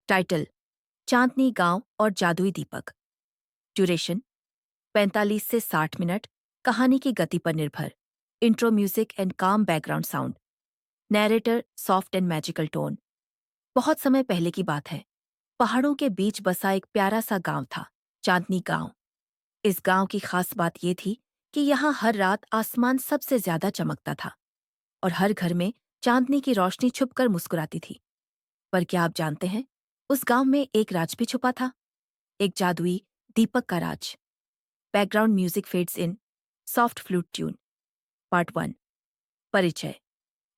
Title: चांदनी गांव और जादुई दीपक। ड्यूरेशन: 45 से 60 मिनट। कहानी की गति पर निर्भर। इंट्रो म्यूजिक एंड काम background sound. Narrator: soft and magical tone. बहुत समय पहले की बात है। पहाड़ों के बीच बसा एक प्यारा सा गांव था, चांदनी गांव। इस गांव की खास बात ये थी कि यहाँ हर रात आसमान सबसे ज्यादा चमकता था और हर घर में चांदनी की रोशनी छुपकर मुस्कुराती थी। पर क्या आप जानते हैं, उस गांव में एक राज भी छुपा था, एक जादुई दीपक का राज। Background music fades in. Soft flute tune. Part 1। परिचय: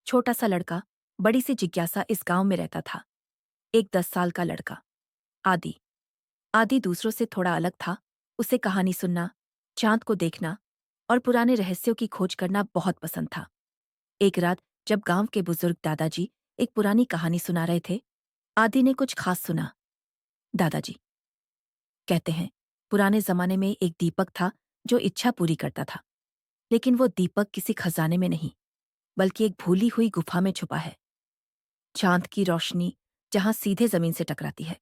छोटा सा लड़का, बड़ी सी जिज्ञासा इस गांव में रहता था। एक 10 साल का लड़का, आदि। आदि दूसरों से थोड़ा अलग था। उसे कहानी सुनना, चांद को देखना और पुराने रहस्यों की खोज करना बहुत पसंद था। एक रात जब गांव के बुजुर्ग दादाजी एक पुरानी कहानी सुना रहे थे, आदि ने कुछ खास सुना। दादाजी कहते हैं, पुराने जमाने में एक दीपक था जो इच्छा पूरी करता था। लेकिन वो दीपक किसी खजाने में नहीं, बल्कि एक भूली हुई गुफा में छुपा है। चांद की रोशनी जहां सीधे जमीन से टकराती है।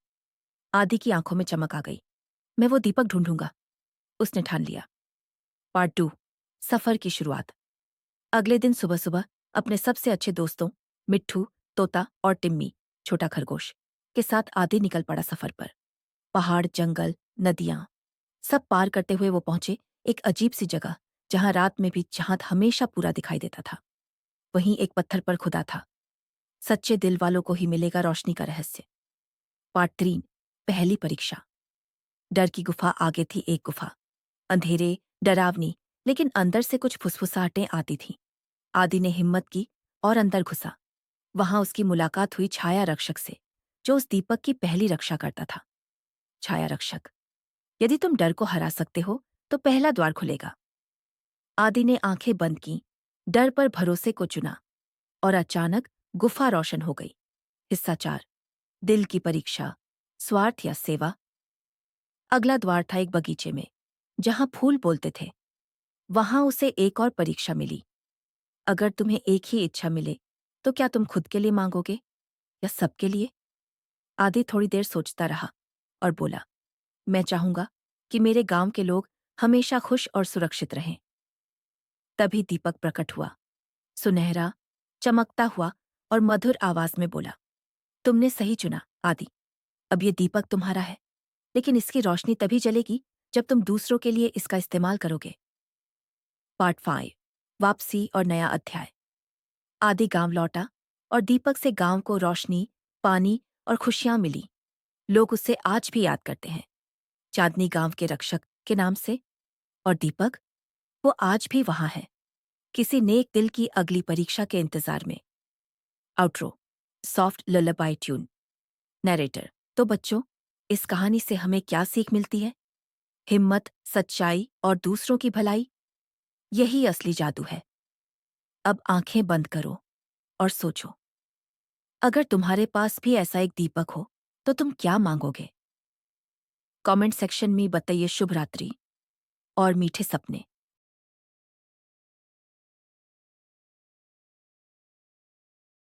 आदि की आंखों में चमक आ गई। मैं वो दीपक ढूंढूंगा, उसने ठान लिया। पार्ट 2। सफर की शुरुआत। अगले दिन सुबह सुबह अपने सबसे अच्छे दोस्तों मिट्ठू, तोता और टिम्मी, छोटा खरगोश, के साथ आदि निकल पड़ा सफर पर। पहाड़, जंगल, नदियां, सब पार करते हुए वो पहुंचे एक अजीब सी जगह जहां रात में भी चांद हमेशा पूरा दिखाई देता था। वहीं एक पत्थर पर खुदा था, सच्चे दिल वालों को ही मिलेगा रोशनी का रहस्य। पार्ट 3। पहली परीक्षा। डर की गुफा आगे थी एक गुफा, अंधेरे, डरावनी, लेकिन अंदर से कुछ फुसफुसाहटें आती थीं। आदि ने हिम्मत की और अंदर घुसा। वहां उसकी मुलाकात हुई छाया रक्षक से, जो उस दीपक की पहली रक्षा करता था। छाया रक्षक: यदि तुम डर को हरा सकते हो तो पहला द्वार खुलेगा। आदि ने आंखें बंद की, डर पर भरोसे को चुना और अचानक गुफा रोशन हो गई। हिस्सा 4: दिल की परीक्षा, स्वार्थ या सेवा। अगला द्वार था एक बगीचे में, जहां फूल बोलते थे। वहां उसे एक और परीक्षा मिली। अगर तुम्हें एक ही इच्छा मिले तो क्या तुम खुद के लिए मांगोगे या सबके लिए? आदि थोड़ी देर सोचता रहा और बोला, मैं चाहूंगा कि मेरे गांव के लोग हमेशा खुश और सुरक्षित रहें। तभी दीपक प्रकट हुआ, सुनहरा, चमकता हुआ और मधुर आवाज में बोला, तुमने सही चुना आदि। अब ये दीपक तुम्हारा है, लेकिन इसकी रोशनी तभी जलेगी जब तुम दूसरों के लिए इसका इस्तेमाल करोगे। पार्ट 5। वापसी और नया अध्याय। आदि गांव लौटा और दीपक से गांव को रोशनी, पानी और खुशियां मिली। लोग उसे आज भी याद करते हैं, चांदनी गांव के रक्षक के नाम से। और दीपक, वो आज भी वहां है, किसी नेक दिल की अगली परीक्षा के इंतजार में। Outro: soft lullaby tune. Narrator: तो बच्चों, इस कहानी से हमें क्या सीख मिलती है? हिम्मत, सच्चाई और दूसरों की भलाई, यही असली जादू है। अब आंखें बंद करो और सोचो, अगर तुम्हारे पास भी ऐसा एक दीपक हो तो तुम क्या मांगोगे? कमेंट सेक्शन में बताइए। शुभ रात्रि और मीठे सपने।